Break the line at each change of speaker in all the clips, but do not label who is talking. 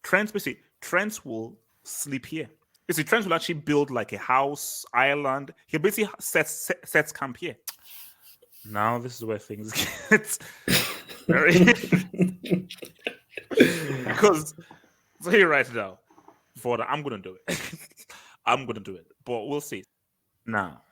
Trent will sleep here. You see, Trent will actually build like a house, island. He basically sets camp here. Now this is where things get very because so here right now, for I'm gonna do it. I'm gonna do it, but we'll see. Now,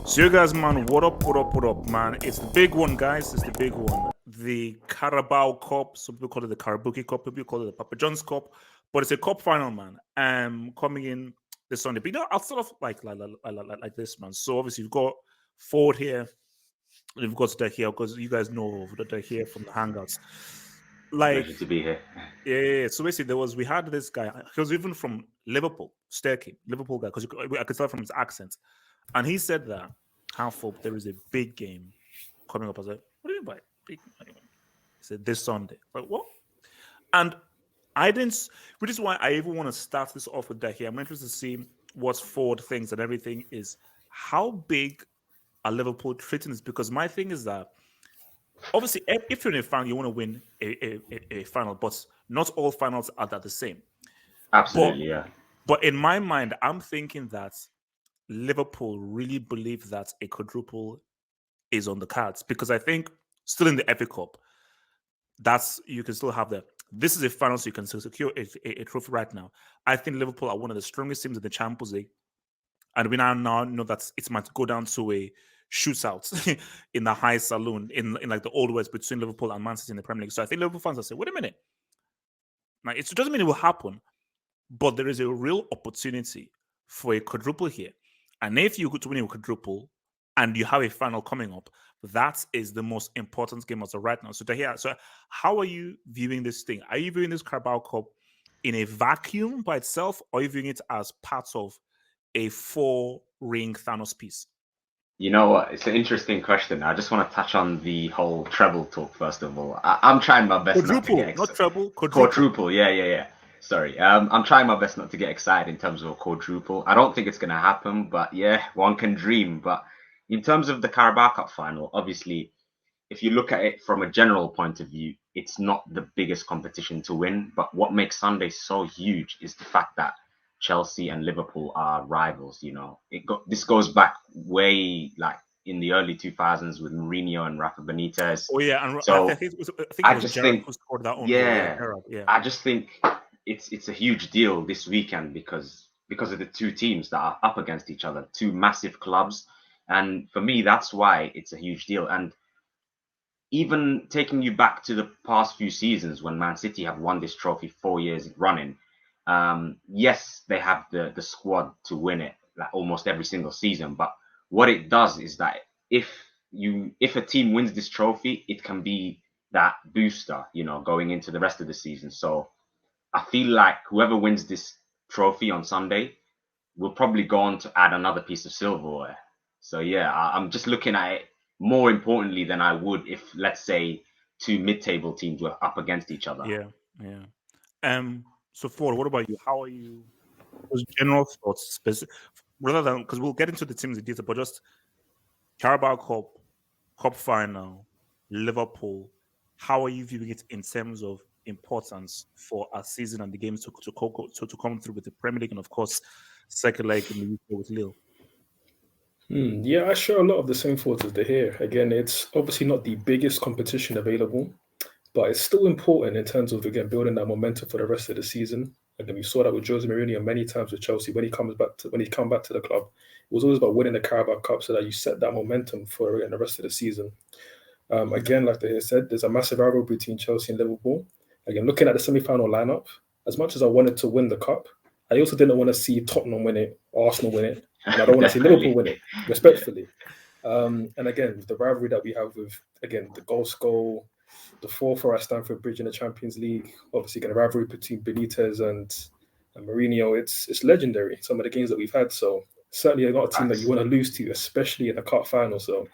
so you guys, man, what up, man? It's the big one, guys. It's the big one. The Carabao Cup. Some people call it the Karabuki Cup. People call it the Papa John's Cup. But it's a cup final, man. Coming in this Sunday. But I'll sort of like this, man. So obviously you've got Ford here. You've got Dek here because you guys know Dek here from the Hangouts. Like
pleasure to be here.
Yeah. So basically, we had this guy. He was even from Liverpool, Liverpool guy, because I could tell from his accent, and he said that there is a big game coming up. I was like, what do you mean by big? He said this Sunday. Like what? And I didn't, which is why I even want to start this off with that here. I'm interested to see what Ford thinks and everything is. How big are Liverpool treating this? Because my thing is that obviously, if you're in a final, you want to win a final, but not all finals are the same.
Absolutely, yeah.
But in my mind, I'm thinking that Liverpool really believe that a quadruple is on the cards because I think still in the FA Cup, you can still have that. This is a final, so you can still secure a trophy right now. I think Liverpool are one of the strongest teams in the Champions League, and we now know that it might go down to a shootout in the high saloon in like the old west between Liverpool and Man City in the Premier League. So I think Liverpool fans will say, "Wait a minute, now it doesn't mean it will happen, but there is a real opportunity for a quadruple here. And if you go to win a quadruple and you have a final coming up, that is the most important game as of right now." So how are you viewing this thing? Are you viewing this Carabao Cup in a vacuum by itself, or are you viewing it as part of a 4-ring Thanos piece?
You know what? It's an interesting question. I just want to touch on the whole treble talk first of all. I'm trying my best not to get excited.
Not treble,
quadruple. Yeah. Sorry. I'm trying my best not to get excited in terms of a quadruple. I don't think it's going to happen, but yeah, one can dream. But in terms of the Carabao Cup final, obviously, if you look at it from a general point of view, it's not the biggest competition to win. But what makes Sunday so huge is the fact that Chelsea and Liverpool are rivals. You know, this goes back way like in the early 2000s with Mourinho and Rafa Benitez.
Oh yeah, and
so
I think it was Gerrard who scored that one.
Yeah, I just think it's a huge deal this weekend because of the two teams that are up against each other, two massive clubs, and for me that's why it's a huge deal. And even taking you back to the past few seasons when Man City have won this trophy 4 years running. Yes, they have the squad to win it like almost every single season. But what it does is that if a team wins this trophy, it can be that booster, you know, going into the rest of the season. So I feel like whoever wins this trophy on Sunday will probably go on to add another piece of silverware. So yeah, I'm just looking at it more importantly than I would if, let's say, two mid-table teams were up against each other.
Yeah. So Ford, what about you? How are you? Those general thoughts, rather than because we'll get into the teams in detail, but just Carabao Cup final, Liverpool. How are you viewing it in terms of importance for our season and the games to come through with the Premier League and of course second leg in the UK with Lille?
Yeah, I share a lot of the same thoughts as here. Again, it's obviously not the biggest competition available, but it's still important in terms of, again, building that momentum for the rest of the season. Again, we saw that with Jose Mourinho many times with Chelsea. When he come back to the club, it was always about winning the Carabao Cup so that you set that momentum for the rest of the season. Again, like they said, there's a massive rivalry between Chelsea and Liverpool. Again, looking at the semi-final lineup, as much as I wanted to win the cup, I also didn't want to see Tottenham win it, Arsenal win it, and I don't want to see Liverpool win it, respectfully. And again, with the rivalry that we have with, again, the goal, the 4-4 at Stamford Bridge in the Champions League, obviously again, a rivalry between Benitez and Mourinho, it's legendary, some of the games that we've had. So certainly not a team that you want to lose to, especially in the cup final. So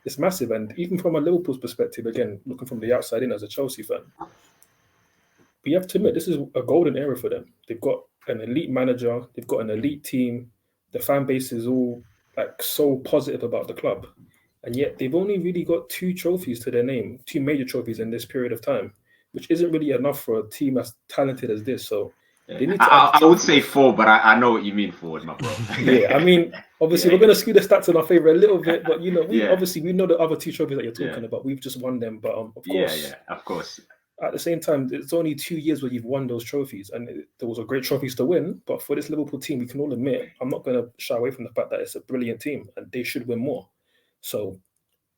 it's massive. And even from a Liverpool's perspective, again, looking from the outside in as a Chelsea fan, we have to admit this is a golden era for them. They've got an elite manager, they've got an elite team. The fan base is all like so positive about the club, and yet they've only really got 2 trophies to their name, 2 major trophies in this period of time, which isn't really enough for a team as talented as this. So they need to add
I would say
trophies.
4, but I know what you mean forward, my bro.
Yeah, I mean, obviously
Yeah,
we're gonna skew the stats in our favor a little bit, but
yeah,
we know the other 2 trophies that you're talking
yeah,
about. We've just won them, but of
yeah,
course,
of course.
at the same time, it's only 2 years where you've won those trophies, and there was a great trophies to win. But for this Liverpool team, we can all admit, I'm not going to shy away from the fact that it's a brilliant team, and they should win more. So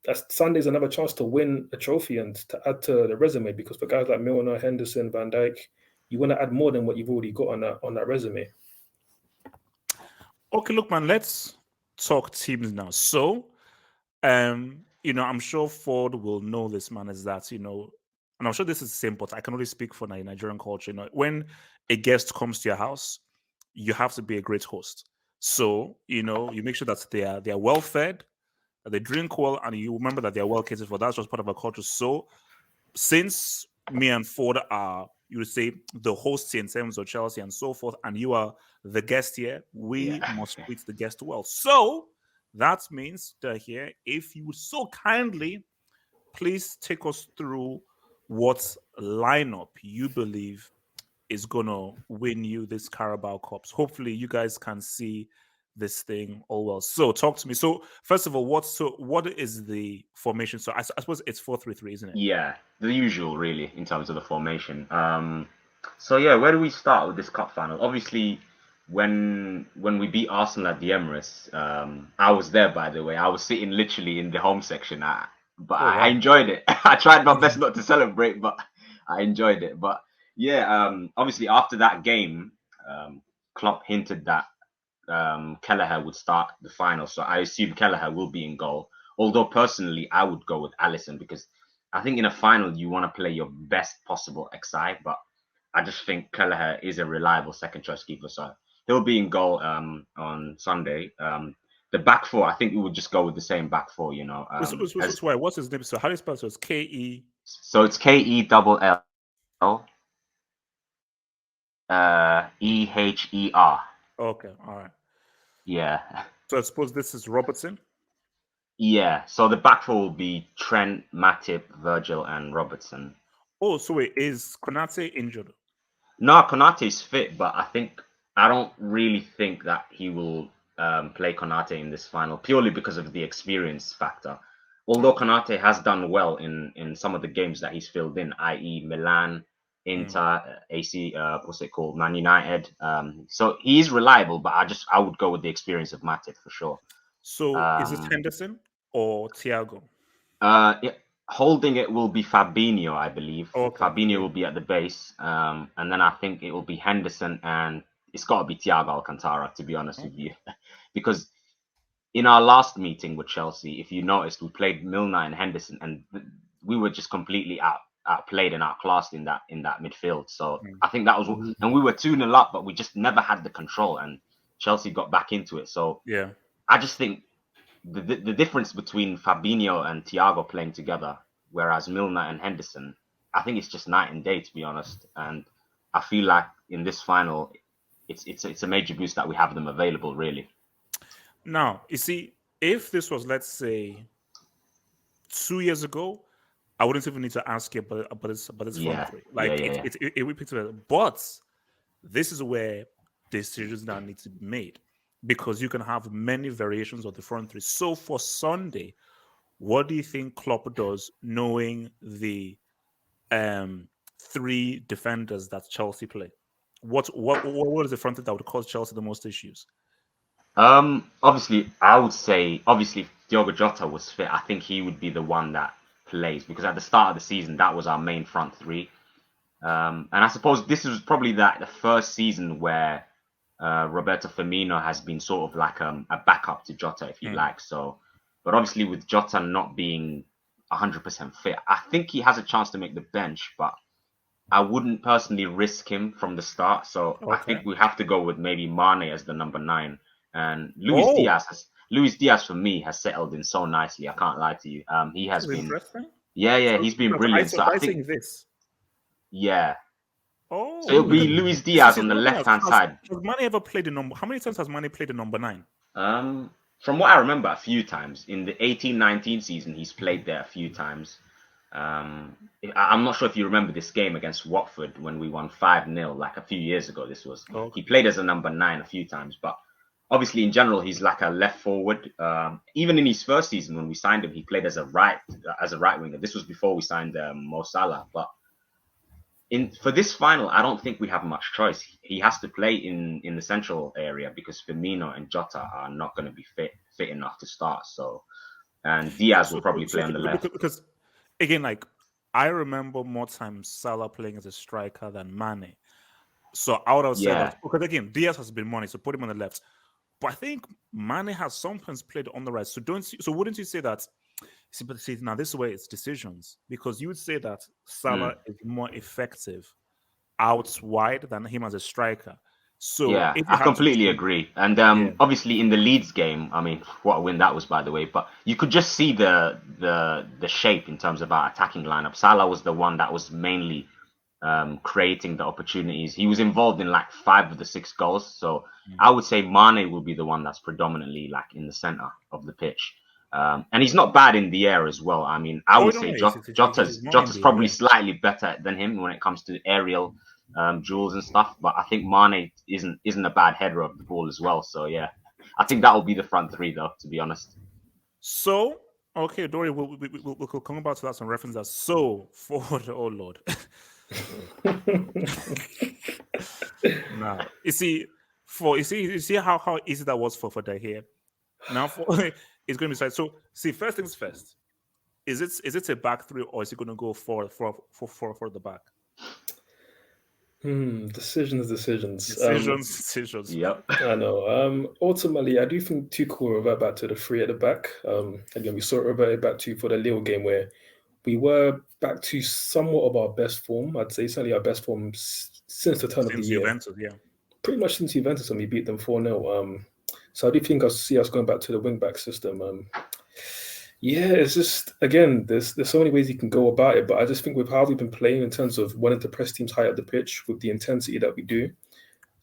that's Sunday's another chance to win a trophy and to add to the resume, because for guys like Milner, Henderson, Van Dijk, you want to add more than what you've already got on that resume.
Okay, look, man, let's talk teams now. So, I'm sure Ford will know this, man, is that, and I'm sure this is the same, but I can only speak for Nigerian culture. When a guest comes to your house, you have to be a great host. So, you make sure that they are well fed, that they drink well, and you remember that they are well catered for. That's just part of our culture. So, since me and Ford are, you would say, the hosts in terms of Chelsea and so forth, and you are the guest here, we must treat the guest well. So that means that here, if you would so kindly please take us through what lineup you believe is gonna win you this Carabao Cups. Hopefully, you guys can see this thing all well. So, talk to me. So, first of all, what is the formation? So, I suppose it's 4-3-3, isn't it?
Yeah, the usual, really, in terms of the formation. So yeah, where do we start with this cup final? Obviously, when we beat Arsenal at the Emirates, I was there, by the way. I was sitting literally in the home section, but
Oh,
I
wow.
enjoyed it. I tried my best not to celebrate, but I enjoyed it. But yeah, obviously after that game, Klopp hinted that Kelleher would start the final, so I assume Kelleher will be in goal. Although personally, I would go with Alisson because I think in a final you want to play your best possible XI, but I just think Kelleher is a reliable second choice keeper, so he'll be in goal on Sunday. The back four, I think we would just go with the same back four,
Wait, what's his name? So, how do you spell it? So, it's K-E.
So it's Keller Eher.
Okay, all right.
Yeah.
So, I suppose this is Robertson.
Yeah, so the back four will be Trent, Matip, Virgil, and Robertson.
Oh, so wait, is Konate injured?
No, Konate's fit, but I don't really think that he will play Konate in this final purely because of the experience factor. Although Konate has done well in some of the games that he's filled in, i.e. Milan, Inter, AC, what's it called, Man United. So he is reliable, but I would go with the experience of Matip for sure.
So, is it Henderson or Thiago?
Holding it will be Fabinho, I believe.
Okay.
Fabinho will be at the base, and then I think it will be Henderson, and it's got to be Thiago Alcantara, to be honest with you, because in our last meeting with Chelsea, if you noticed, we played Milner and Henderson, and we were just completely outplayed and outclassed in that midfield. So I think that was, and we were 2-0 up, but we just never had the control, and Chelsea got back into it. So
yeah,
I just think the difference between Fabinho and Thiago playing together, whereas Milner and Henderson, I think it's just night and day, to be honest. And I feel like in this final, it's a major boost that we have them available, really.
Now, you see, if this was, let's say, 2 years ago, I wouldn't even need to ask you about this front three. Like, it would be together. But this is where decisions now need to be made, because you can have many variations of the front three. So for Sunday, what do you think Klopp does, knowing the 3 defenders that Chelsea play? What is the front three that would cause Chelsea the most issues?
Obviously, I would say, if Diogo Jota was fit, I think he would be the one that plays, because at the start of the season, that was our main front three. And I suppose this was probably the first season where Roberto Firmino has been sort of like a backup to Jota, if you like. So, but obviously with Jota not being 100% fit, I think he has a chance to make the bench, but I wouldn't personally risk him from the start. So I think we have to go with maybe Mane as the number 9. And Luis Diaz for me has settled in so nicely. I can't lie to you. He has been
interesting.
Yeah, he's been brilliant. So I think
this.
Yeah.
Oh,
So it'll be
because
Luis Diaz on the
tell me,
left-hand
has
side.
Mane ever played the number? How many times has Mane played the number 9?
From what I remember, a few times. In the 18-19 season, he's played there a few times. I'm not sure if you remember this game against Watford when we won 5-0, like a few years ago. This was
Okay.
He played as a number 9 a few times, but obviously in general he's like a left forward. Even in his first season when we signed him, he played as a right winger. This was before we signed Mo Salah, but for this final, I don't think we have much choice. He has to play in the central area because Firmino and Jota are not going to be fit enough to start. So, and Diaz will probably play on the left.
Because again, like I remember more times Salah playing as a striker than Mane. So I would have said that because again, Diaz has been Mane, so put him on the left. But I think Mane has sometimes played on the right. So wouldn't you say that? But see, now this way it's decisions because you would say that Salah is more effective out wide than him as a striker. So
yeah, I completely agree. And obviously in the Leeds game, I mean, what a win that was, by the way. But you could just see the shape in terms of our attacking lineup. Salah was the one that was mainly creating the opportunities. He was involved in like 5 of the 6 goals. So I would say Mane will be the one that's predominantly like in the center of the pitch. And he's not bad in the air as well. I mean, I would say Jota's probably slightly better than him when it comes to aerial duels and stuff. But I think Mane isn't a bad header of the ball as well. So yeah, I think that will be the front 3 though, to be honest.
So okay, Dory, we'll come back to that some references. So forward, oh Lord. Now you see how easy that was for De Gea. Now it's going to be side. So see, first things first. Is it a back 3 or is it going to go for the back?
Decisions.
Decisions.
Yep.
I know. Ultimately, I do think Tuchel will revert back to the 3 at the back. Again, we saw it reverted back to for the Lille game where we were back to somewhat of our best form. I'd say certainly our best form since the turn of the year.
Juventus, yeah.
Pretty much since Juventus when we beat them 4-0. So I do think I'll see us going back to the wing-back system. Yeah, it's just, again, there's so many ways you can go about it, but I just think with how we've been playing in terms of wanting to press teams high up the pitch with the intensity that we do,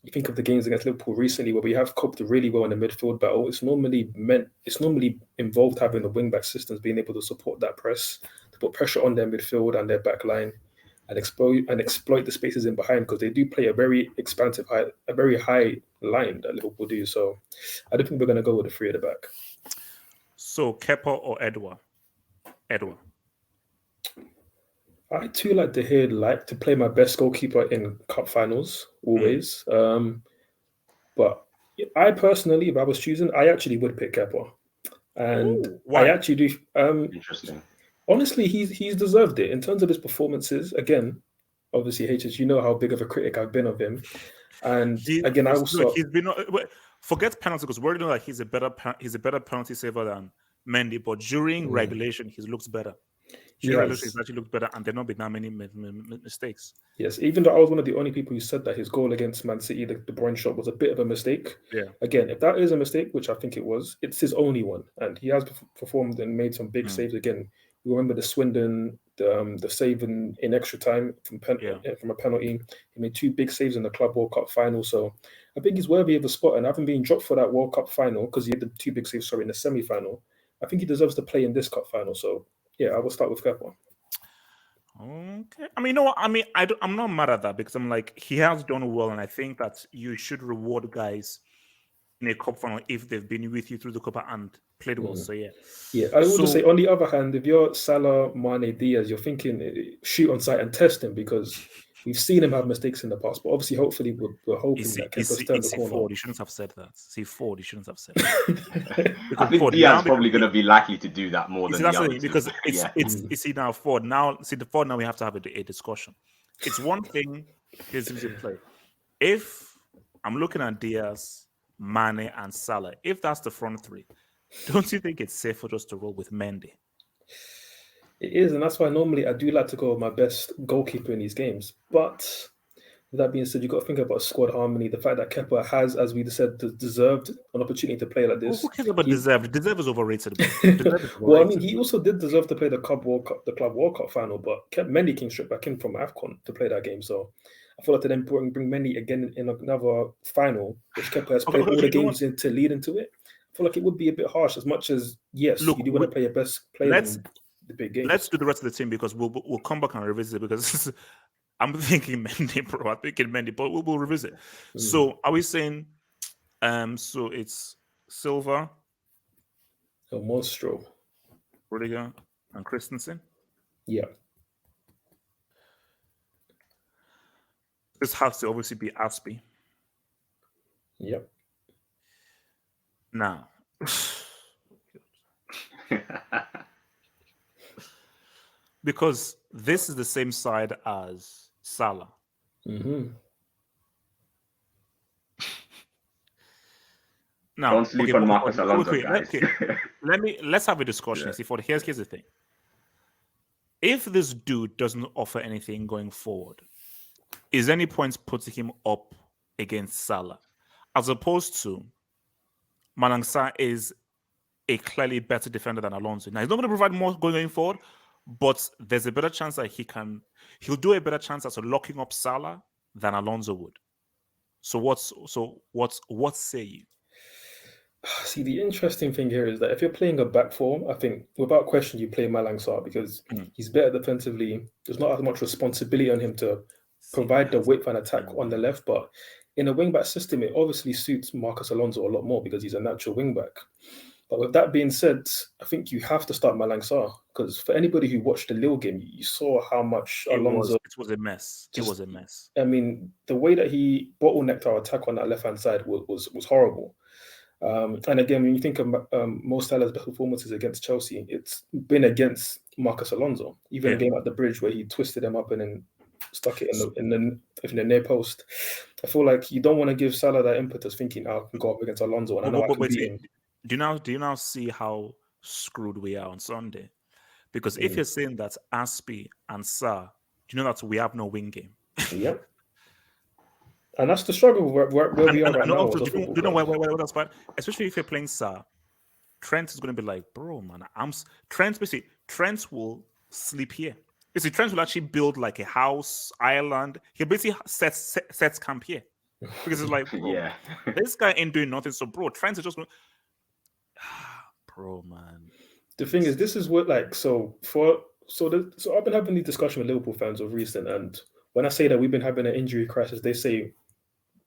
you think of the games against Liverpool recently where we have coped really well in the midfield battle. It's normally involved having the wing-back systems being able to support that press, to put pressure on their midfield and their back line and exploit the spaces in behind because they do play a very expansive, a very high line that Liverpool do. So I don't think we're going to go with the 3 at the back.
So Kepa or Edouard?
I too like to play my best goalkeeper in cup finals always. But I personally, if I was choosing, I actually would pick Kepa. And
why?
I actually do.
Interesting.
Honestly, he's deserved it in terms of his performances. Again, obviously, HS, you know how big of a critic I've been of him. And again, I also
he's been forget penalty because we're like he's a better penalty saver than Mendy, but during regulation he looks better. Regulation he actually looks better, and there not been that many mistakes.
Yes, even though I was one of the only people who said that his goal against Man City, the De Bruyne shot, was a bit of a mistake.
Yeah.
Again, if that is a mistake, which I think it was, it's his only one, and he has performed and made some big saves. Again, we remember the Swindon, the save in extra time from a penalty. He made 2 big saves in the Club World Cup final, so I think he's worthy of a spot. And having been dropped for that World Cup final because he had the 2 big saves, in the semi-final, I think he deserves to play in this cup final. So yeah, I will start with Kepa.
Okay. I mean, you know what? I mean, I'm not mad at that because I'm like, he has done well, and I think that you should reward guys in a cup final if they've been with you through the cup and played well. So yeah.
Yeah, I would just say, on the other hand, if you're Salah, Mane, Diaz, you're thinking shoot on sight and test him because we've seen him have mistakes in the past. But obviously, hopefully, we're hoping that Kepa's turned the corner.
Ford, you shouldn't have said that. Ford, you shouldn't have said that.
I think Diaz is probably going to be likely to do that more than the other
because you see now Ford. Now we have to have a discussion. It's one thing is to play. If I'm looking at Diaz, Mane, and Salah, if that's the front 3, don't you think it's safer just to roll with Mendy?
It is, and that's why normally I do like to go with my best goalkeeper in these games. But with that being said, you've got to think about squad harmony. The fact that Kepa has, as we said, deserved an opportunity to play like this.
Who cares about deserved? Deserve is overrated.
Well, I mean, he also did deserve to play the Club World Cup final, but Mendy came straight back in from AFCON to play that game. So I feel like to then bring Mendy again in another final, which Kepa has
Okay,
played all
okay,
the
you know what?
games in to lead into it. I feel like it would be a bit harsh. As much as yes,
Look,
you do want to play your best players
let's
in the big
let's
games.
do the rest of the team because we'll come back and revisit it because I'm thinking Mendy, bro. I'm thinking Mendy, but we'll revisit. So are we saying so it's Silva,
A monstro.
Rudiger, and Christensen?
Yeah.
This has to obviously be Aspie.
Yep.
Now because this is the same side as Salah.
Mm-hmm.
Now,
Don't sleep on Marcus Alonso, guys.
Let's have a discussion.
Yeah.
See, here's the thing. If this dude doesn't offer anything going forward, is any point putting him up against Salah, as opposed to Malang Sarr is a clearly better defender than Alonso. Now he's not going to provide more going forward, but there's a better chance that he'll do a better chance at locking up Salah than Alonso would. So what say you?
See, the interesting thing here is that if you're playing a back four, I think without question you play Malang Sarr because he's better defensively. There's not as much responsibility on him to provide the width and attack on the left, but in a wing back system, it obviously suits Marcus Alonso a lot more because he's a natural wing back. But with that being said, I think you have to start Malang Sarr because for anybody who watched the Lille game, you saw how much Alonso.
It was a mess. It was a mess.
I mean, the way that he bottlenecked our attack on that left hand side was horrible. And again, when you think of Mo Salah's best performances against Chelsea, it's been against Marcus Alonso. Even a game at the Bridge where he twisted him up and then stuck it in the near post. I feel like you don't want to give Salah that impetus, thinking I can go up against Alonso and I know I can beat him.
Do you now see how screwed we are on Sunday? Because if you're saying that Aspie and Sarr, do you know that we have no wing game?
Yep. And that's the struggle where we are right now.
Do you know why that's bad? Especially if you're playing Sarr, Trent is going to be like, bro, man, Trent will sleep here. You see, Trent will actually build like a house, island. He basically sets camp here. Because it's like, bro, this guy ain't doing nothing. So, bro, Trent is just going, bro, man.
The thing is, this is what so I've been having these discussions with Liverpool fans of recent, and when I say that we've been having an injury crisis, they say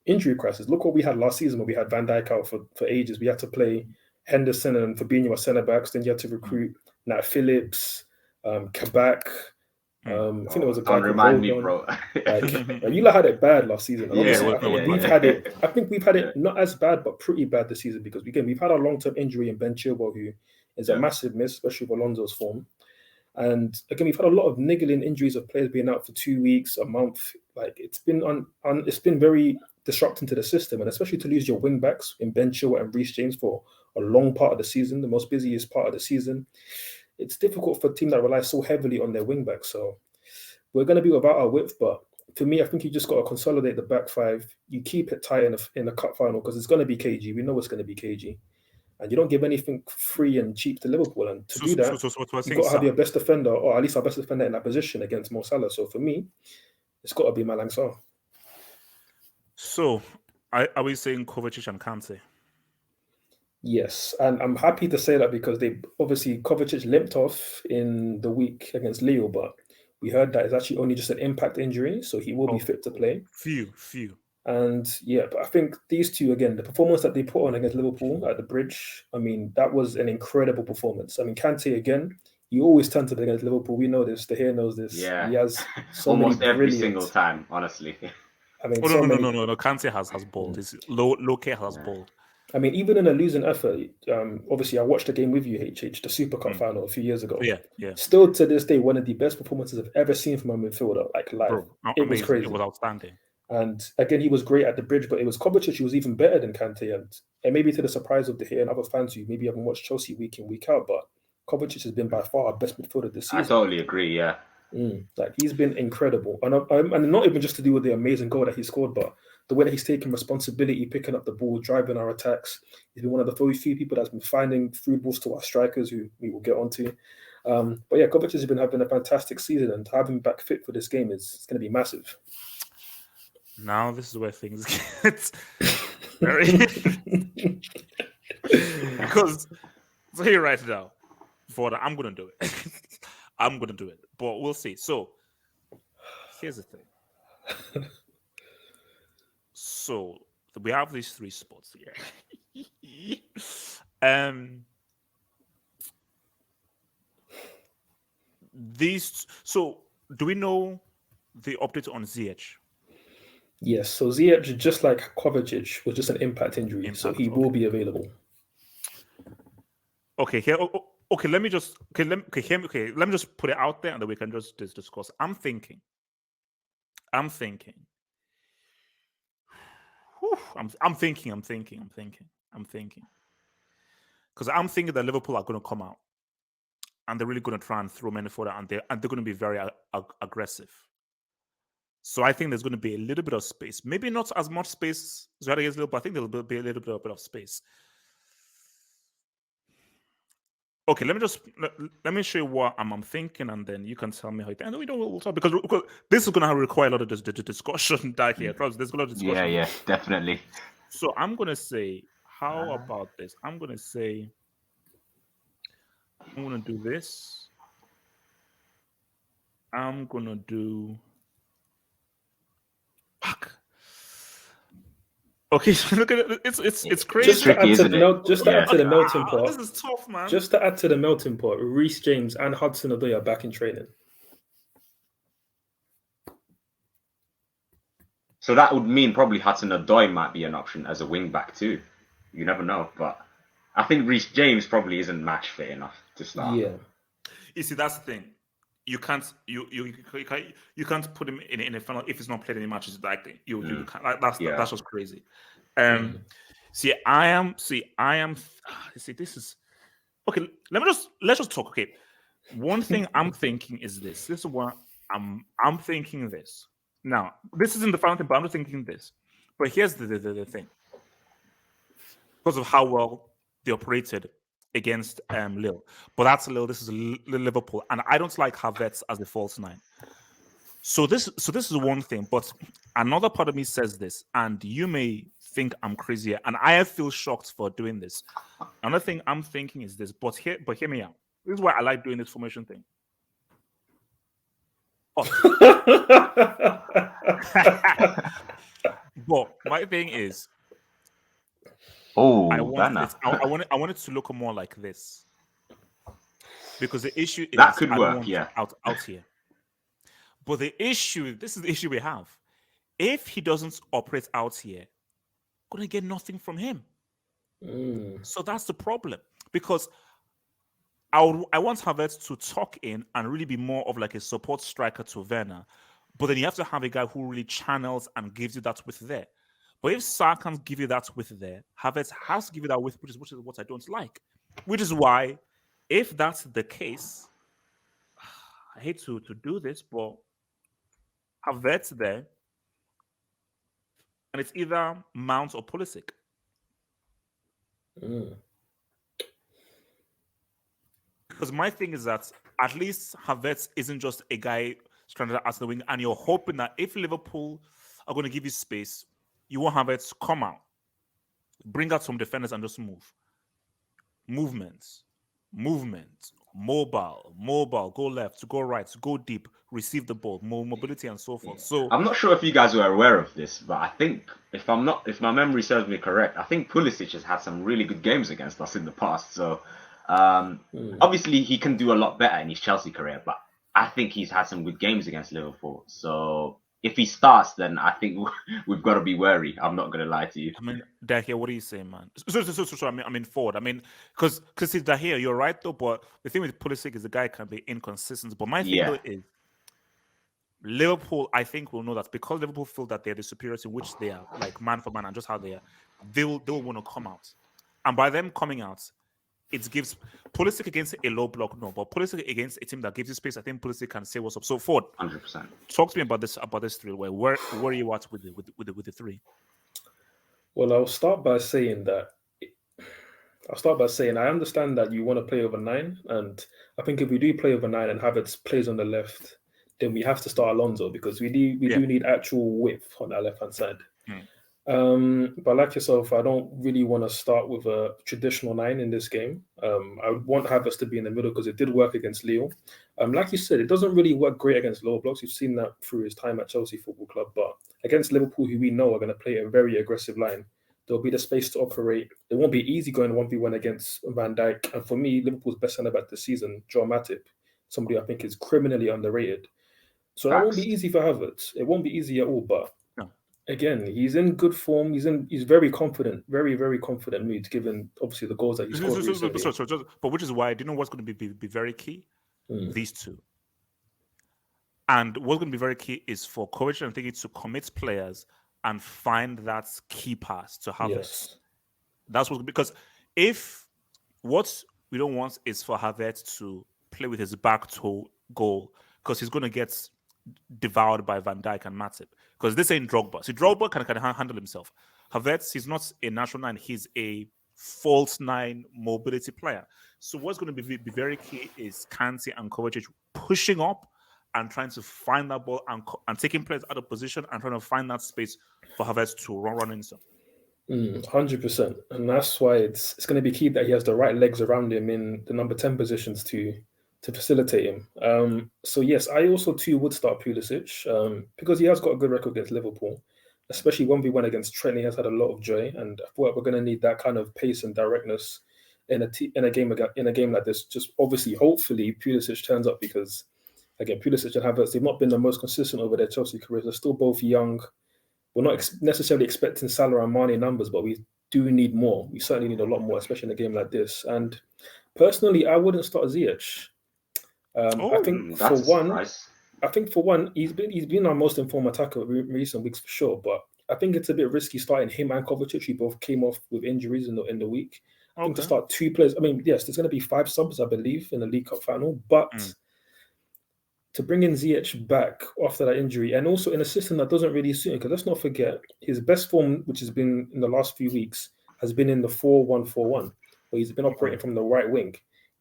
injury crisis. Look what we had last season when we had Van Dijk out for ages. We had to play Henderson and Fabinho as centre backs. Then you had to recruit Nat Phillips, Kabak. I think there was a guy.
Don't remind me, bro.
You had it bad last season. We've had it. I think we've had it not as bad, but pretty bad this season because we've had a long-term injury in Ben Chilwell, who is a massive miss, especially with Alonso's form. And again, we've had a lot of niggling injuries of players being out for 2 weeks, a month. Like it's been it's been very disrupting to the system, and especially to lose your wing backs in Ben Chilwell and Reece James for a long part of the season, the most busiest part of the season. It's difficult for a team that relies so heavily on their wing backs. So we're going to be without our width, but for me, I think you just got to consolidate the back five. You keep it tight in the cup final because it's going to be cagey. We know it's going to be cagey. And you don't give anything free and cheap to Liverpool. And to do that, you've got to have your best defender, or at least our best defender in that position against Mo Salah. So for me, it's got to be Malang Sarr.
So are we saying Kovacic and Kante?
Yes. And I'm happy to say that because Kovacic limped off in the week against Lille, but we heard that it's actually only just an impact injury. So he will be fit to play.
Few.
And but I think these two, again, the performance that they put on against Liverpool at the Bridge, I mean, that was an incredible performance. I mean, Kante, again, you always turn to against Liverpool. We know this. The hair knows this.
Yeah.
He has so
almost
many
every single time, honestly.
I mean,
no. Kante has balled. Low K has balled.
I mean, even in a losing effort, obviously, I watched the game with you, HH, the Super Cup final a few years ago.
Yeah.
Still to this day, one of the best performances I've ever seen from a midfielder, like live.
Bro,
it was crazy.
It was outstanding.
And again, he was great at the Bridge, but it was Kovacic who was even better than Kante. And maybe to the surprise of the here and other fans who maybe haven't watched Chelsea week in, week out, but Kovacic has been by far our best midfielder this season.
I totally agree, yeah.
Like he's been incredible. And not even just to do with the amazing goal that he scored, but the way that he's taking responsibility, picking up the ball, driving our attacks. He's been one of the very few people that's been finding through balls to our strikers, who we will get onto. But yeah, Kovacic has been having a fantastic season, and to have him back fit for this game is going to be massive.
Now this is where things get very because so here right now, for that I'm gonna do it. I'm gonna do it, but we'll see. So here's the thing. So we have these three spots here. These. So do we know the update on ZH?
Yes, so Ziyech, just like Kovacic, was just an impact injury, so
Impact,
he will
okay.
be available.
Okay, here. Okay, let me just. Okay, let me just put it out there, and then we can just discuss. I'm thinking. Whew, I'm thinking. Because I'm thinking that Liverpool are going to come out, and they're really going to try and throw many further, and they're going to be very aggressive. So I think there's going to be a little bit of space. Maybe not as much space as but I think there'll be a little bit of space. Okay, let me show you what I'm thinking, and then you can tell me how you think. And we'll talk because this is going to require a lot of discussion back here. There's a lot of discussion.
Yeah, definitely.
So I'm going to say, how about this? I'm going to say, I'm going to do this. I'm going to do. Fuck. Okay, so look at it. It's crazy.
It's tricky, isn't it?
Just to add to the melting pot.
This is tough, man.
Just to add to the melting pot, Reece James and Hudson-Odoi are back in training.
So that would mean probably Hudson-Odoi might be an option as a wing back too. You never know, but I think Reece James probably isn't match fit enough to start.
Yeah.
You see, that's the thing. You can't put him in a final if he's not played any matches. Like you can't. Like, that's just crazy. See, this is okay. Let's just talk. Okay, one thing I'm thinking is this. This is what I'm thinking. This now. This isn't the final thing, but I'm just thinking this. But here's the thing. Because of how well they operated against Lille. But that's Lille. This is Liverpool, and I don't like Havertz as a false nine. So this is one thing, but another part of me says this, and you may think I'm crazy, and I feel shocked for doing this. Another thing I'm thinking is this, but hear me out. This is why I like doing this formation thing. But my thing is, I want it to look more like this, because the issue is
that could work,
out here. But this is the issue we have. If he doesn't operate out here, we're gonna get nothing from him. So that's the problem, because I want Havertz to tuck in and really be more of like a support striker to Werner, but then you have to have a guy who really channels and gives you that width there. But if Sarr can't give you that width there, Havertz has to give you that width, which is what I don't like. Which is why, if that's the case, I hate to do this, but Havertz there, and it's either Mount or Pulisic. Because my thing is that at least Havertz isn't just a guy stranded at the wing, and you're hoping that if Liverpool are going to give you space, you want Havertz to come out, bring out some defenders, and just move. Movement, mobile, go left, go right, go deep, receive the ball, more mobility, and so forth. So
I'm not sure if you guys were aware of this, but I think if my memory serves me correct, I think Pulisic has had some really good games against us in the past. So obviously he can do a lot better in his Chelsea career, but I think he's had some good games against Liverpool. So if he starts, then I think we've got to be wary. I'm not going to lie to you.
I mean, Dahir, what are you saying, man? So I mean, forward. I mean, because Dahir, you're right though. But the thing with Pulisic is the guy can be inconsistent. But my thing though is Liverpool. I think will know that because Liverpool feel that they're the superiority, which they are, like man for man, and just how they are, they'll want to come out. And by them coming out, it gives Pulisic against a low block, no, but Pulisic against a team that gives you space. I think Pulisic can say what's up. So Ford,
100%.
Talk to me about this three. Where are you at with the three?
Well, I'll start by saying I understand that you want to play over 9, and I think if we do play over 9 and Havertz plays on the left, then we have to start Alonso because we do need actual width on that left hand side. But like yourself, I don't really want to start with a traditional 9 in this game. I would want Havertz to be in the middle because it did work against Lille. Like you said, it doesn't really work great against lower blocks. You've seen that through his time at Chelsea Football Club. But against Liverpool, who we know are going to play a very aggressive line, there'll be the space to operate. It won't be easy going 1v1 against Van Dijk. And for me, Liverpool's best centre back this season, Joel Matip, somebody I think is criminally underrated. So that won't be easy for Havertz. It won't be easy at all, but again, he's in good form. He's very confident, very, very confident mood, given obviously the goals that he scored recently.
But which is why I do know what's going to be very key? These two. And what's going to be very key is for coach and thinking to commit players and find that key pass to Havertz.
Yes.
That's what, because if what we don't want is for Havertz to play with his back to goal, because he's going to get devoured by Van Dijk and Matip, because this ain't Drogba. See, Drogba can handle himself. Havertz, he's not a natural 9. He's a false 9 mobility player. So what's going to be very key is Kante and Kovacic pushing up and trying to find that ball and taking players out of position and trying to find that space for Havertz to run into.
100%. And that's why it's going to be key that he has the right legs around him in the number 10 positions to facilitate him. So yes, I also too would start Pulisic because he has got a good record against Liverpool, especially 1v1 against Trent. He has had a lot of joy, and I thought we're going to need that kind of pace and directness in a game like this. Just obviously, hopefully, Pulisic turns up because again, Pulisic and Havertz, they've not been the most consistent over their Chelsea careers. They're still both young. We're not necessarily expecting Salah and Mane numbers, but we do need more. We certainly need a lot more, especially in a game like this. And personally, I wouldn't start Ziyech. I think for one, he's been our most informed attacker in recent weeks for sure. But I think it's a bit risky starting him and Kovacic, who both came off with injuries in the week. I think to start 2 players. I mean, yes, there's going to be 5 subs, I believe, in the League Cup final, but to bring in Ziyech back after that injury, and also in a system that doesn't really suit him, because let's not forget his best form, which has been in the last few weeks, has been in the 4-1-4-1, where he's been operating from the right wing.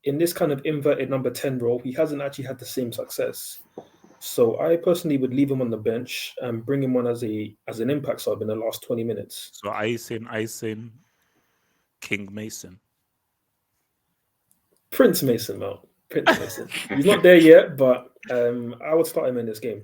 In this kind of inverted number 10 role, he hasn't actually had the same success. So I personally would leave him on the bench and bring him on as an impact sub in the last 20 minutes.
So I saying King Mason.
Prince Mason, Mel. Prince Mason. He's not there yet, but I would start him in this game.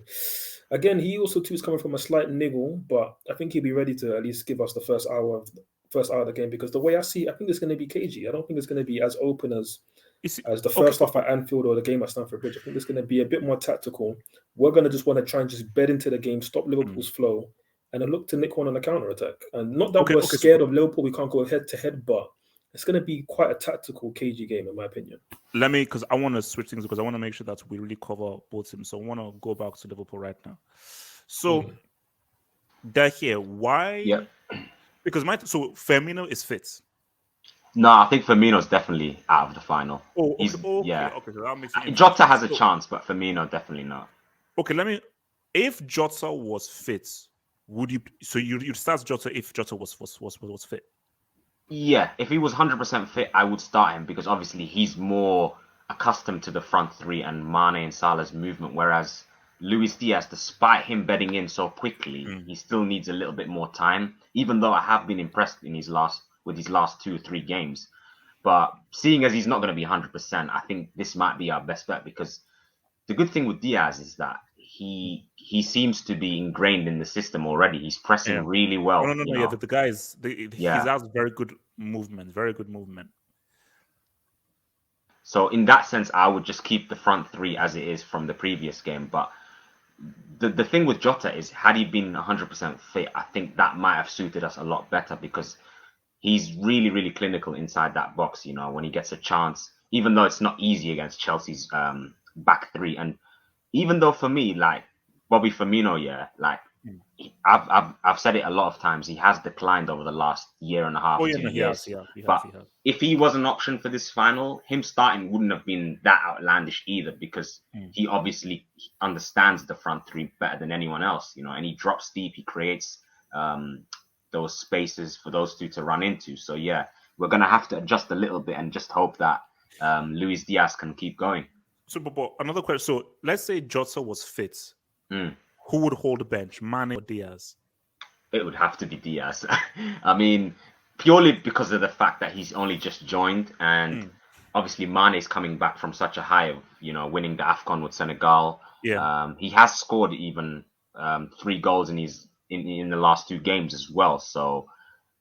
Again, he also too is coming from a slight niggle, but I think he'll be ready to at least give us the first hour of the game, because the way I see it, I think it's going to be cagey. I don't think it's going to be as open as the first half at Anfield or the game at Stamford Bridge. I think it's going to be a bit more tactical. We're going to just want to try and just bed into the game, stop Liverpool's flow, and then look to nick one on the counter-attack. And not that we're scared of Liverpool, we can't go head-to-head, but it's going to be quite a tactical, cagey game, in my opinion.
Because I want to switch things, because I want to make sure that we really cover both teams. So I want to go back to Liverpool right now. So they're here. Why?
Yeah.
Because so Firmino is fit.
No, I think Firmino's definitely out of the final.
Okay,
so
that makes sense.
Jota has a chance, but Firmino definitely not.
Okay, if Jota was fit, would you? So you'd start Jota if Jota was fit?
Yeah, if he was 100% fit, I would start him, because obviously he's more accustomed to the front three and Mane and Salah's movement, whereas Luis Diaz, despite him bedding in so quickly, he still needs a little bit more time, even though I have been impressed with his last 2 or 3 games. But seeing as he's not going to be 100%, I think this might be our best bet, because the good thing with Diaz is that he seems to be ingrained in the system already. He's pressing really well.
No. Yeah, the guy is he has very good movement.
So in that sense, I would just keep the front three as it is from the previous game. But the thing with Jota is, had he been 100% fit, I think that might have suited us a lot better, because he's really, really clinical inside that box, when he gets a chance, even though it's not easy against Chelsea's back three. And even though for me, like Bobby Firmino, I've said it a lot of times, he has declined over the last year and a half, 2 years. But if he was an option for this final, him starting wouldn't have been that outlandish either, because he obviously understands the front three better than anyone else, and he drops deep, he creates those spaces for those two to run into. So yeah, we're going to have to adjust a little bit and just hope that Luis Diaz can keep going.
but another question. So let's say Jota was fit.
Mm.
Who would hold the bench, Mane or Diaz?
It would have to be Diaz. I mean, purely because of the fact that he's only just joined, and obviously Mane is coming back from such a high of winning the AFCON with Senegal.
Yeah.
He has scored even 3 goals in the last 2 games as well. So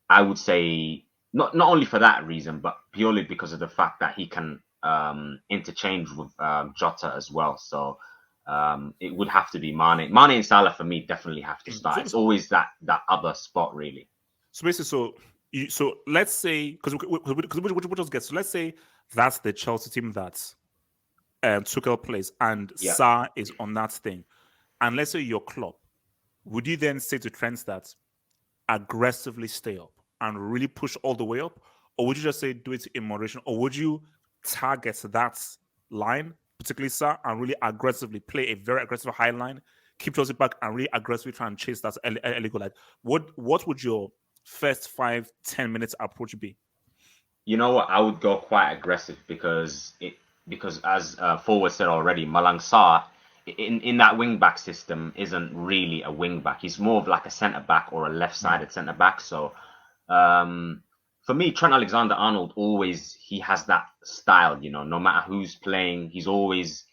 I would say not only for that reason, but purely because of the fact that he can interchange with Jota as well. So it would have to be Mane. Mane and Salah for me definitely have to start. It's always that other spot really.
So basically, so let's say because we just get. So let's say that's the Chelsea team that Tuchel plays, and Sa is on that thing, and let's say your club. Would you then say to Trent that aggressively stay up and really push all the way up, or would you just say do it in moderation, or would you target that line, particularly Sa, and really aggressively play a very aggressive high line, keep Chelsea back, and really aggressively try and chase that early goal? Like, what would your first 5-10 minutes approach be?
You know what? I would go quite aggressive because as Forward said already, Malang Sarr in that wing back system isn't really a wing back. He's more of like a centre back or a left-sided centre back. So for me, Trent Alexander-Arnold he has that style. No matter who's playing, he's always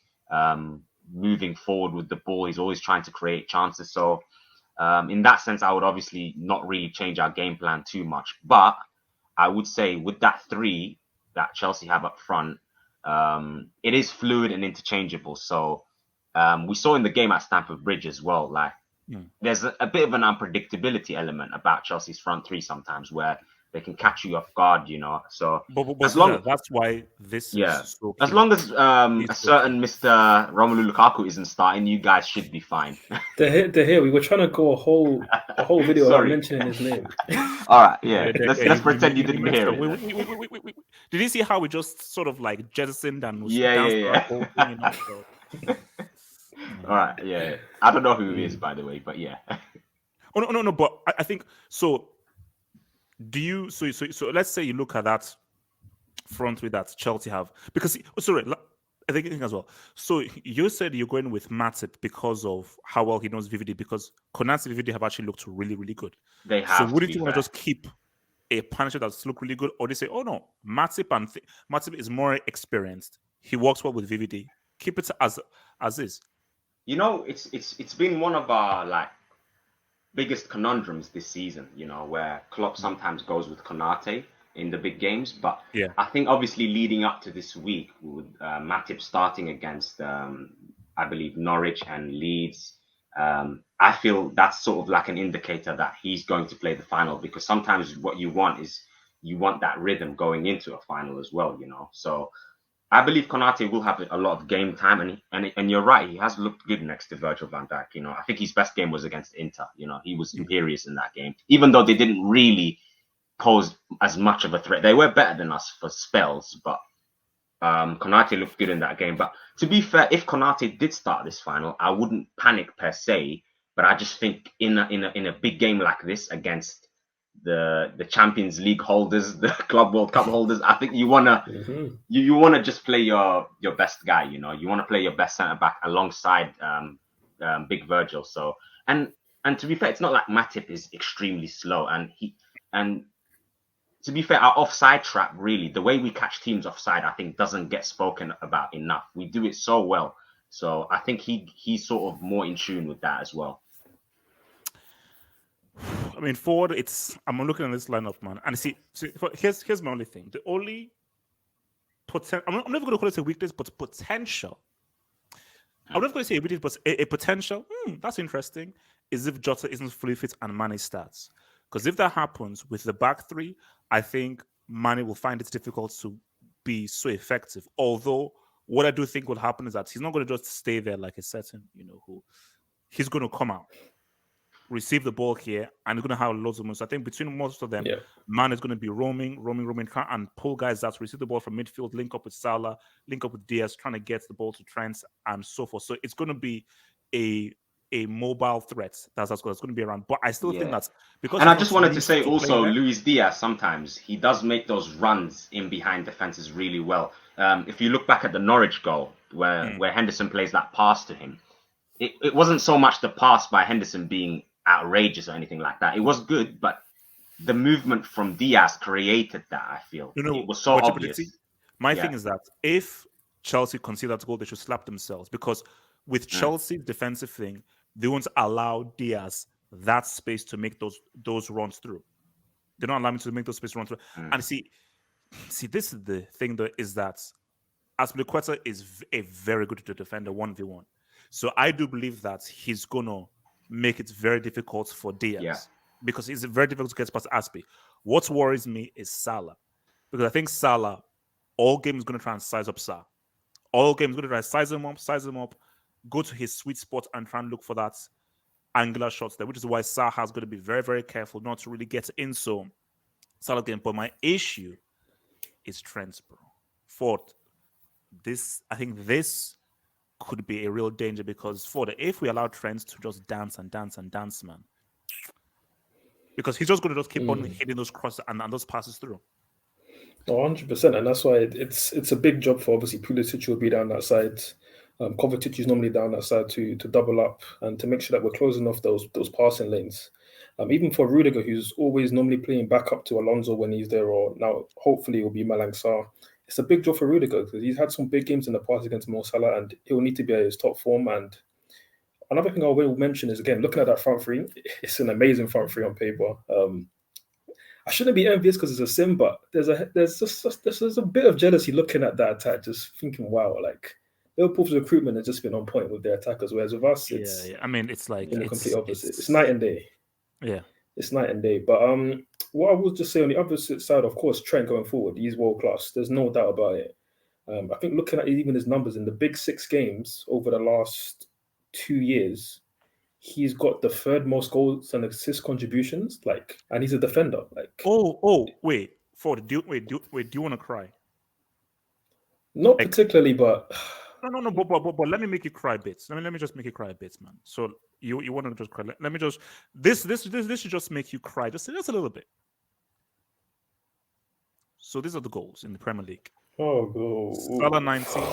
moving forward with the ball. He's always trying to create chances. So in that sense, I would obviously not really change our game plan too much. But I would say with that 3 that Chelsea have up front, it is fluid and interchangeable. So we saw in the game at Stamford Bridge as well, like there's a bit of an unpredictability element about Chelsea's front 3 sometimes where they can catch you off guard, So
but that's why this is so
as long as a certain Mr. Romelu Lukaku isn't starting, you guys should be fine.
They're here. We were trying to go a whole video without mentioning his name.
All right, yeah. Let's pretend you didn't hear
it. Did you see how we just sort of like jettisoned and was
yeah. All right, yeah. I don't know who he is, by the way, but yeah.
Oh no. But I think so. Do you so let's say you look at that front 3 that Chelsea have, because I think as well. So you said you're going with Matip because of how well he knows VVD, because Konate and VVD have actually looked really, really good.
They have.
So would you want to just keep a partnership that's look really good, or they say, oh no, Matip is more experienced. He works well with VVD. Keep it as is.
It's been one of our biggest conundrums this season, where Klopp sometimes goes with Konate in the big games. But I think obviously leading up to this week with Matip starting against, I believe, Norwich and Leeds, I feel that's sort of like an indicator that he's going to play the final, because sometimes what you want is that rhythm going into a final as well, So I believe Konate will have a lot of game time, and you're right, he has looked good next to Virgil van Dijk. I think his best game was against Inter. He was imperious in that game, even though they didn't really pose as much of a threat. They were better than us for spells, but Konate looked good in that game. But to be fair, if Konate did start this final, I wouldn't panic per se. But I just think in a big game like this against the Champions League holders, the Club World Cup holders, I think you wanna you wanna just play your best guy. You want to play your best centre back alongside Big Virgil. So and to be fair, it's not like Matip is extremely slow, and to be fair, our offside trap, really, the way we catch teams offside, I think doesn't get spoken about enough. We do it so well. So I think he's sort of more in tune with that as well.
I mean, forward, I'm looking at this lineup, man, and see here's my only thing. The only potential, I'm never going to call it a weakness, but potential. I'm never going to say a weakness, but a potential. That's interesting. Is if Jota isn't fully fit and Mane starts, because if that happens with the back 3, I think Mane will find it difficult to be so effective. Although what I do think will happen is that he's not going to just stay there like a certain, who he's going to come out, receive the ball here, and he's going to have loads of moves. I think between most of them, Man is going to be roaming, and pull guys out, receive the ball from midfield, link up with Salah, link up with Diaz, trying to get the ball to Trent, and so forth. So it's going to be a mobile threat that's going to be around. But I still think that's because.
And I just wanted to say also, Luis Diaz, sometimes he does make those runs in behind defenses really well. If you look back at the Norwich goal, where Henderson plays that pass to him. It wasn't so much the pass by Henderson being outrageous or anything like that. It was good, but the movement from Diaz created that, I feel. It was so obvious.
My thing is that if Chelsea concede that goal, they should slap themselves, because with Chelsea's defensive thing, they won't allow Diaz that space to make those runs through. They don't allow him to make those space run through. And see, this is the thing, though, is that Azpilicueta is a very good defender, 1v1. So I do believe that he's going to make it very difficult for Diaz, because it's very difficult to get past Aspi. What worries me is Salah, because I think Salah, all game is going to try and size up Salah. All game is going to try and size him up, go to his sweet spot and try and look for that angular shots there, which is why Salah has got to be very, very careful not to really get in so Salah game. But my issue is Trent, bro. Fourth, I think this could be a real danger, because if we allow Trent to just dance, man, because he's just going to just keep on hitting those crosses and those passes through.
100%, and that's why it's a big job for, obviously, Pulisic will be down that side. Kovacic is normally down that side to double up and to make sure that we're closing off those passing lanes. Even for Rudiger, who's always normally playing back up to Alonso when he's there, or now hopefully it will be Malang Sarr. It's a big job for Rudiger, because he's had some big games in the past against Mo Salah, and he'll need to be at his top form. And another thing I will mention is, again, looking at that front three, it's an amazing front three on paper. I shouldn't be envious because it's a sin, but there's a bit of jealousy looking at that attack, just thinking, wow, like Liverpool's recruitment has just been on point with their attackers, whereas with us, it's
I mean, it's like
the complete opposite. It's night and day.
Yeah,
it's night and day. But what I will just say on the opposite side, of course, Trent going forward, he's world class. There's no doubt about it. I think looking at even his numbers in the big 6 games over the last 2 years, he's got the third most goals and assist contributions. And he's a defender.
Wait, Ford, do you want to cry?
Not particularly, but
no. But let me make you cry bits. Let me just make you cry bits, man. So you want to just cry? Let me just this should just make you cry just a little bit. So these are the goals in the Premier League.
Oh, go.
Salah 19,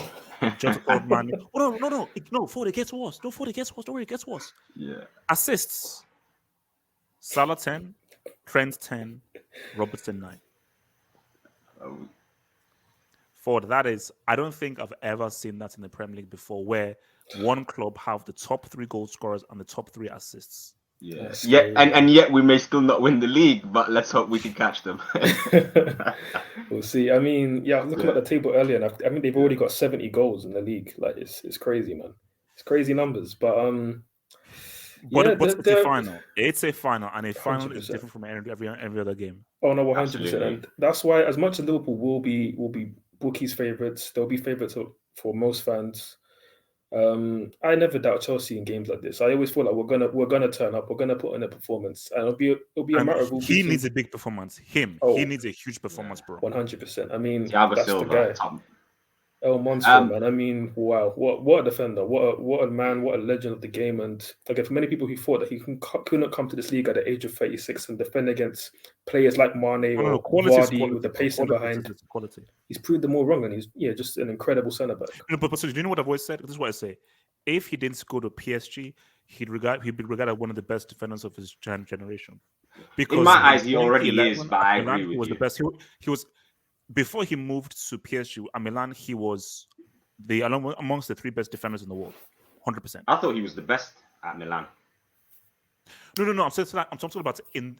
just called man. Oh no! Ford, it gets worse. No, Ford, it gets worse. Don't worry, it gets worse.
Yeah.
Assists. Salah 10, Trent 10, Robertson 9. Ford, that is, I don't think I've ever seen that in the Premier League before, where one club have the top 3 goal scorers and the top 3 assists.
Yeah, and yet we may still not win the league, but let's hope we can catch them.
We'll see. I mean, looking at the table earlier, and I mean they've already got 70 goals in the league. Like it's crazy, man. It's crazy numbers, but
it's a final. It's a final, and a final 100%. Is different from every other game.
Oh no, 100%, and that's why, as much as Liverpool will be bookies' favourites, they'll be favourites for most fans. I never doubt Chelsea in games like this. I always feel like we're gonna turn up, we're gonna put in a performance, and it'll be a matter of
he needs a big performance. He needs a huge performance, bro.
100%. I mean,
Thiago
that's
Silva,
the guy. El Monster, man. I mean, wow, what a defender, what a man, what a legend of the game. And again, for many people who thought that he couldn't come to this league at the age of 36 and defend against players like Mane or Vardy with the pacing behind, he's proved them all wrong, and he's just an incredible centre back.
But so do you know what I've always said? This is what I say: if he didn't go to PSG, he'd be regarded one of the best defenders of his generation. Because
in my eyes, he already is. But I agree with you.
He was the best. He was. Before he moved to PSG at Milan, he was amongst the 3 best defenders in the world, 100%.
I thought he was the best at Milan.
No. I'm talking about in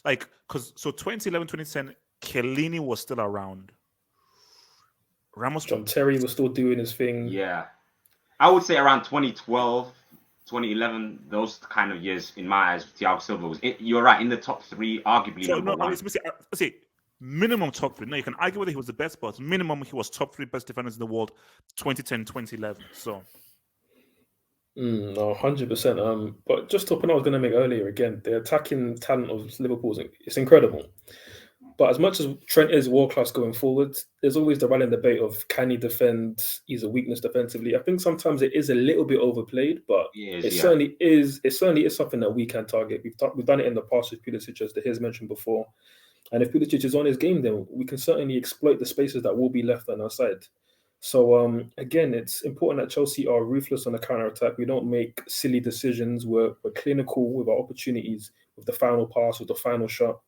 because 2011, 2010, Chiellini was still around.
John Terry was still doing his thing.
Yeah, I would say around 2012, 2011, those kind of years in my eyes, Thiago Silva was. You're right, in the top 3, arguably number 1.
See, minimum top 3. No, you can argue whether he was the best, but minimum he was top 3 best defenders in the world, 2010, 2011. So,
no, 100%. But just the point I was going to make earlier, again, the attacking talent of Liverpool is incredible. But as much as Trent is world class going forward, there's always the running debate of can he defend? He's a weakness defensively. I think sometimes it is a little bit overplayed, but it certainly is. It certainly is something that we can target. We've done it in the past with Pulisic, as His mentioned before. And if Pulisic is on his game, then we can certainly exploit the spaces that will be left on our side. So again, it's important that Chelsea are ruthless on the counter attack. We don't make silly decisions. We're clinical with our opportunities, with the final pass, with the final shot.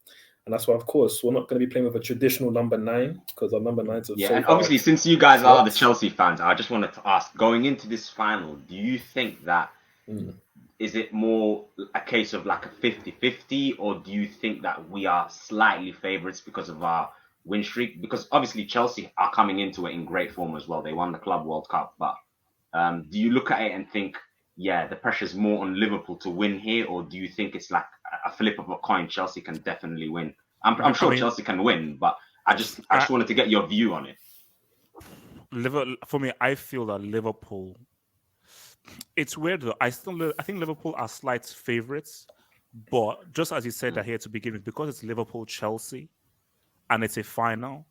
And that's why, of course, we're not going to be playing with a traditional number 9 because our number 9s have
Yeah,
so
and
far
obviously, since you guys are the
flopped.
Chelsea fans, I just wanted to ask, going into this final, do you think that
Mm.
is it more a case of like a 50-50, or do you think that we are slightly favourites because of our win streak? Because obviously Chelsea are coming into it in great form as well. They won the Club World Cup, but do you look at it and think, yeah, the pressure's more on Liverpool to win here, or do you think it's like a flip of a coin? Chelsea can definitely win. I'm
I
sure
mean,
Chelsea can win, but I just wanted to get your view on it.
For me, I feel that Liverpool. It's weird though. I think Liverpool are slight favorites, but just as you said that here to begin with, because it's Liverpool Chelsea and it's a final,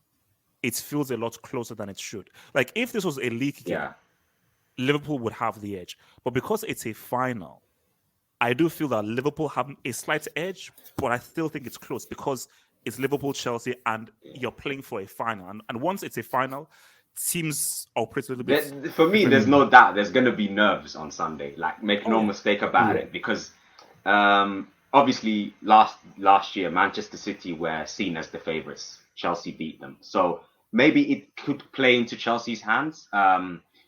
it feels a lot closer than it should. Like if this was a league game,
Yeah.
Liverpool would have the edge, but because it's a final, I do feel that Liverpool have a slight edge, but I still think it's close because it's Liverpool Chelsea and you're playing for a final, and once it's a final, teams operate a little bit
For me, there's
differently.
no doubt there's going to be nerves on Sunday. Like, make
Oh
no
yeah.
mistake about
Yeah.
it, because obviously last year Manchester City were seen as the favourites. Chelsea beat them, so maybe it could play into Chelsea's hands.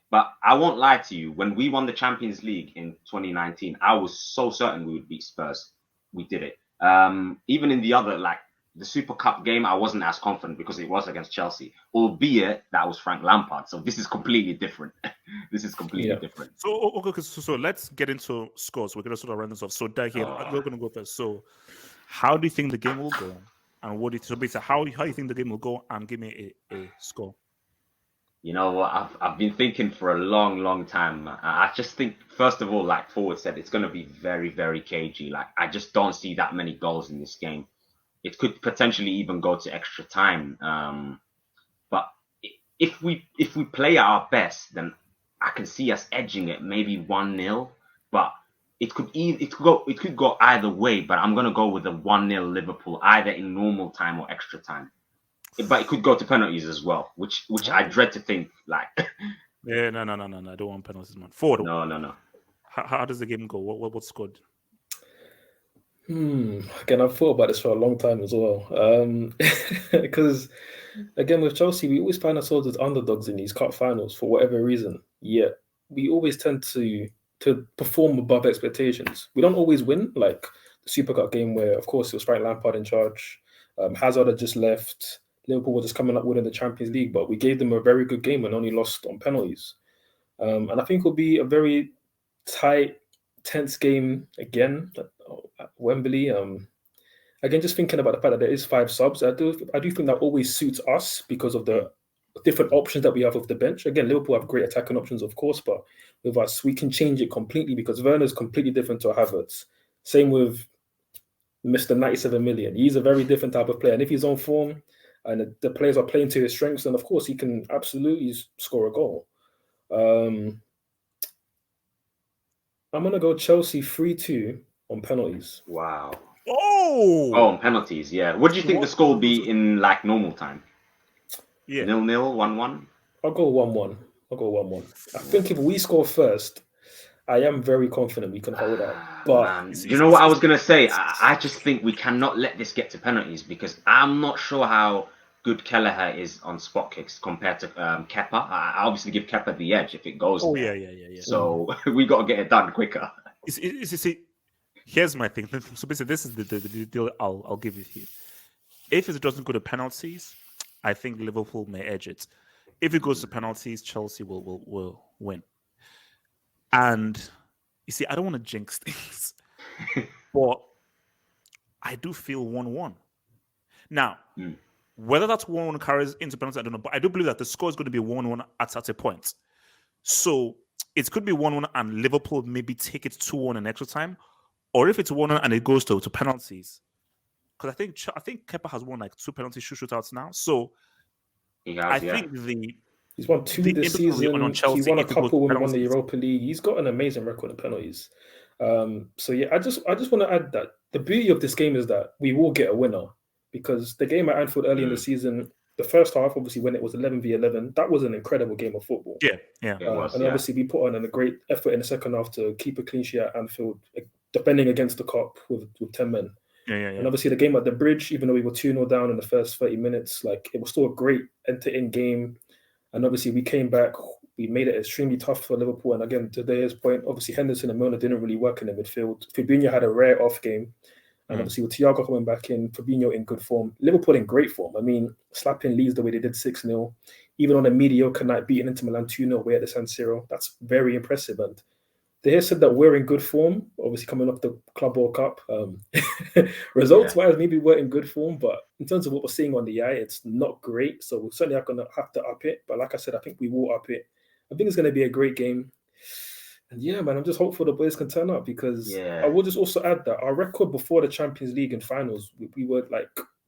But I won't lie to you. When we won the Champions League in 2019, I was so certain we would beat Spurs. We did it. Even in the other, like the Super Cup game, I wasn't as confident because it was against Chelsea, albeit that was Frank Lampard. So this is completely different. This is completely
Yeah.
different.
So okay, so let's get into scores. We're gonna sort of run this off. So Dahil,
Oh,
you're gonna go first. So how do you think the game will go? And what do you, so basically how do you think the game will go? And give me a score.
you know what? I've been thinking for a long time. I just think, first of all, like Forward said, it's going to be very, very cagey. Like, I just don't see that many goals in this game. It could potentially even go to extra time. But if we play our best, then I can see us edging it, maybe 1-0. But it could go either way. But I'm gonna go with a 1-0 Liverpool, either in normal time or extra time. But it could go to penalties as well, which I dread to think. Like,
Yeah, no. I don't want penalties, man. Forward.
no.
How does the game go? What's scored?
Again, I've thought about this for a long time as well. Because again, with Chelsea, we always find ourselves as underdogs in these cup finals for whatever reason. Yet we always tend to perform above expectations. We don't always win, like the Super Cup game where, of course, it was Frank Lampard in charge. Hazard had just left. Liverpool were just coming up winning the Champions League, but we gave them a very good game and only lost on penalties. And I think it'll be a very tight, tense game again at Wembley. Again, just thinking about the fact that there is 5 subs, I do think that always suits us because of the different options that we have off the bench. Again, Liverpool have great attacking options, of course, but with us, we can change it completely because Werner's completely different to Havertz. Same with Mr. 97 million. He's a very different type of player. And if he's on form and the players are playing to his strengths, then of course he can absolutely score a goal. I'm going to go Chelsea 3-2 on penalties.
Wow.
Oh,
on penalties. Yeah. What do you think the score will be
So-
in like normal time?
yeah.
0-0, 1-1.
I'll go 1-1. I think if we score first, I am very confident we can hold out. But
Man, you know what I was gonna say? I just think we cannot let this get to penalties because I'm not sure how good Kelleher is on spot kicks compared to Kepa. I obviously give Kepa the edge if it goes
Oh
there.
yeah.
So we got to get it done quicker.
See, here's my thing. So basically, this is the deal I'll give you here. If it doesn't go to penalties, I think Liverpool may edge it. If it goes to penalties, Chelsea will win. And you see, I don't want to jinx things, but I do feel 1-1. Now, whether that's 1-1 carries into penalties, I don't know. But I do believe that the score is going to be 1-1 at a point. So it could be 1-1 and Liverpool maybe take it 2-1 in extra time. Or if it's 1-1 and it goes to penalties. Because I think Kepa has won like 2 penalty shootouts now. So I think
he's won 2 this season.
on Chelsea,
he won a
if it goes
couple
to
when we won the
penalties.
Europa League. He's got an amazing record in penalties. So yeah, I just want to add that the beauty of this game is that we will get a winner because the game at Anfield early in the season, the first half, obviously, when it was 11v11, that was an incredible game of football.
Yeah.
It was,
And obviously, we put on a great effort in the second half to keep a clean sheet at Anfield, defending against the Kop with 10 men.
Yeah.
And obviously, the game at the Bridge, even though we were 2-0 down in the first 30 minutes, like it was still a great end-to-end game. And obviously, we came back. We made it extremely tough for Liverpool. And again, to today's point, obviously, Henderson and Milner didn't really work in the midfield. Fabinho had a rare off game. And obviously, with Thiago coming back in, Fabinho in good form, Liverpool in great form. I mean, slapping Leeds the way they did 6-0, even on a mediocre night, beating Inter Milan 2-0 away at the San Siro, that's very impressive. And they have said that we're in good form, obviously coming off the Club World Cup. Results-wise, maybe we're in good form, but in terms of what we're seeing on the eye, it's not great. So we're certainly going to have to up it. But like I said, I think we will up it. I think it's going to be a great game. And yeah, man, I'm just hopeful the boys can turn up because I will just also add that our record before the Champions League and finals, we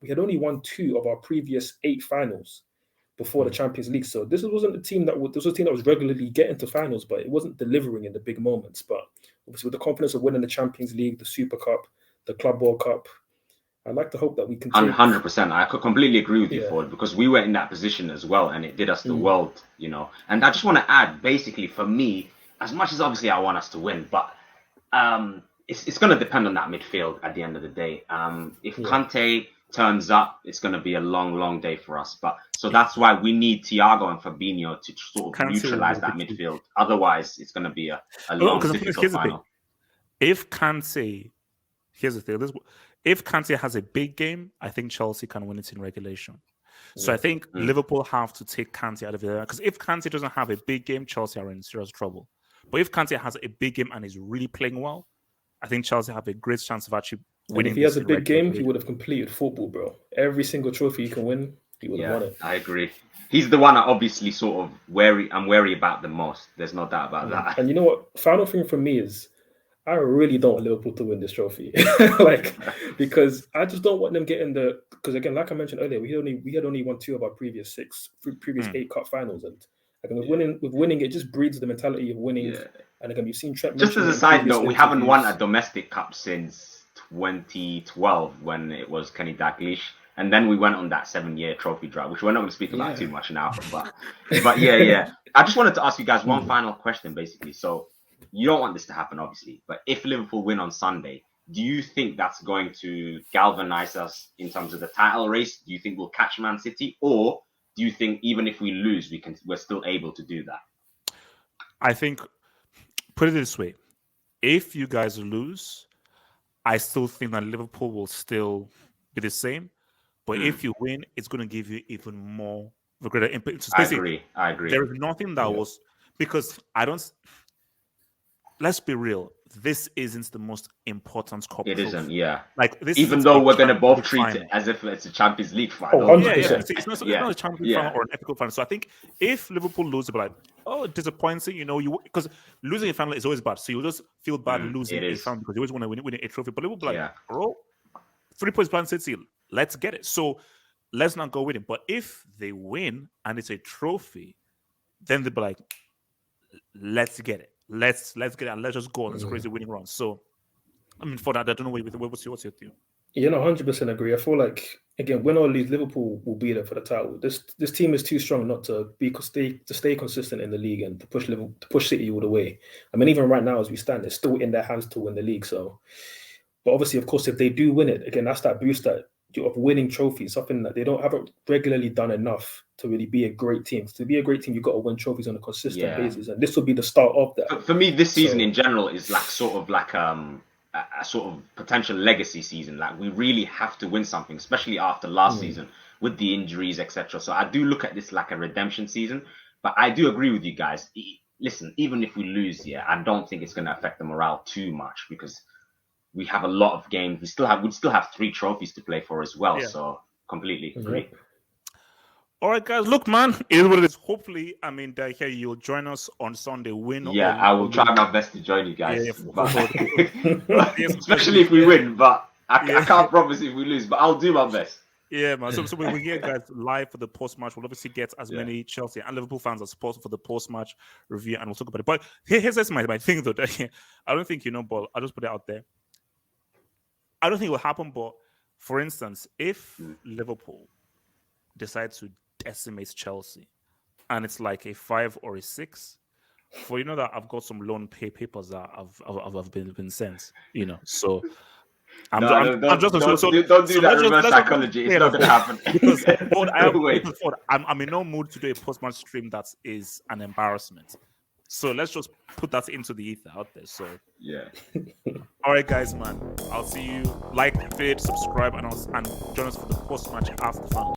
had only won 2 of our previous 8 finals before the Champions League. So this wasn't a team that was regularly getting to finals, but it wasn't delivering in the big moments. But obviously with the confidence of winning the Champions League, the Super Cup, the Club World Cup, I'd like to hope that we can.
100%. I could completely agree with you, Ford, because we were in that position as well, and it did us the world, And I just want to add, basically, for me, as much as obviously I want us to win, but it's going to depend on that midfield at the end of the day. If Kante turns up, it's going to be a long day for us. But so that's why we need Thiago and Fabinho to sort of neutralize that midfield. Otherwise, it's going to be a long, difficult final.
If Kante, here's the thing. If Kante has a big game, I think Chelsea can win it in regulation. So I think Liverpool have to take Kante out of it. Because if Kante doesn't have a big game, Chelsea are in serious trouble. But if Kante has a big game and is really playing well, I think Chelsea have a great chance of actually winning.
And if he has a big game, he would have completed football, bro. Every single trophy you can win, he would have won it.
I agree. He's the one I obviously sort of I'm wary about the most. There's no doubt about that.
And you know what? Final thing for me is I really don't want Liverpool to win this trophy. Because I just don't want them getting because again, like I mentioned earlier, we had only won 2 of our previous 8 cup finals. And with winning, it just breeds the mentality of winning. And again, we've seen Trent.
Just as a side note, we haven't won a domestic cup since 2012 when it was Kenny Dalglish, and then we went on that 7-year trophy drought, which we're not going to speak about too much now. But yeah. I just wanted to ask you guys one final question, basically. So you don't want this to happen, obviously, but if Liverpool win on Sunday, do you think that's going to galvanize us in terms of the title race? Do you think we'll catch Man City, or do you think even if we lose, we're still able to do that?
I think, put it this way, if you guys lose, I still think that Liverpool will still be the same. But if you win, it's going to give you even more of a greater impact. So
I agree.
There is nothing that was, because let's be real, this isn't the most important cup.
It isn't, yeah.
Like this,
even though we're going to both treat it as if it's a Champions League final.
100%.
It's not a Champions League final or an epic final. So I think if Liverpool lose, they'll be like, oh, disappointing, because losing a final is always bad. So you'll just feel bad losing a final because you always want to win a trophy. But Liverpool will be like, bro, 3 points Man City, let's get it. So let's not go with it. But if they win and it's a trophy, then they'll be like, let's get it. Let's get it and let's just go on this crazy winning run. So, I mean, for that, I don't know what's your theory?
100% agree. I feel like, again, win or lose, Liverpool will be there for the title. This team is too strong not to stay consistent in the league and to push City all the way. I mean, even right now as we stand, it's still in their hands to win the league. So, but obviously, of course, if they do win it, again, that's that boost of winning trophies, something that they haven't regularly done enough to really be a great team. To be a great team, you've got to win trophies on a consistent basis, and this will be the start of that.
For me, this season in general is like sort of like a sort of potential legacy season. Like we really have to win something, especially after last season with the injuries, etc. So I do look at this like a redemption season. But I do agree with you guys. Listen, even if we lose, I don't think it's going to affect the morale too much because we have a lot of games. We'd still have 3 trophies to play for as well. So completely agree.
All right, guys. Look, man, it is what it is. Hopefully, I mean, you'll join us on Sunday. Win?
I will try my best to join you guys. Especially if we win, but I can't promise if we lose. But I'll do my best.
Yeah, man. So when we get guys live for the post-match, we'll obviously get as many Chelsea and Liverpool fans as possible for the post-match review, and we'll talk about it. But here's my thing, though. I don't think but I'll just put it out there. I don't think it will happen, but for instance, if Liverpool decide to decimate Chelsea, and it's like a 5 or a 6. For that, I've got some loan papers that I've been sent. So I'm just
don't do that reverse psychology. It's not going to happen.
Because Ford,
No way.
I'm in no mood to do a post-match stream that is an embarrassment. So let's just put that into the ether out there. So
Yeah.
all right, guys, man. I'll see you. Like, favorite, subscribe, and join us for the post-match after fun.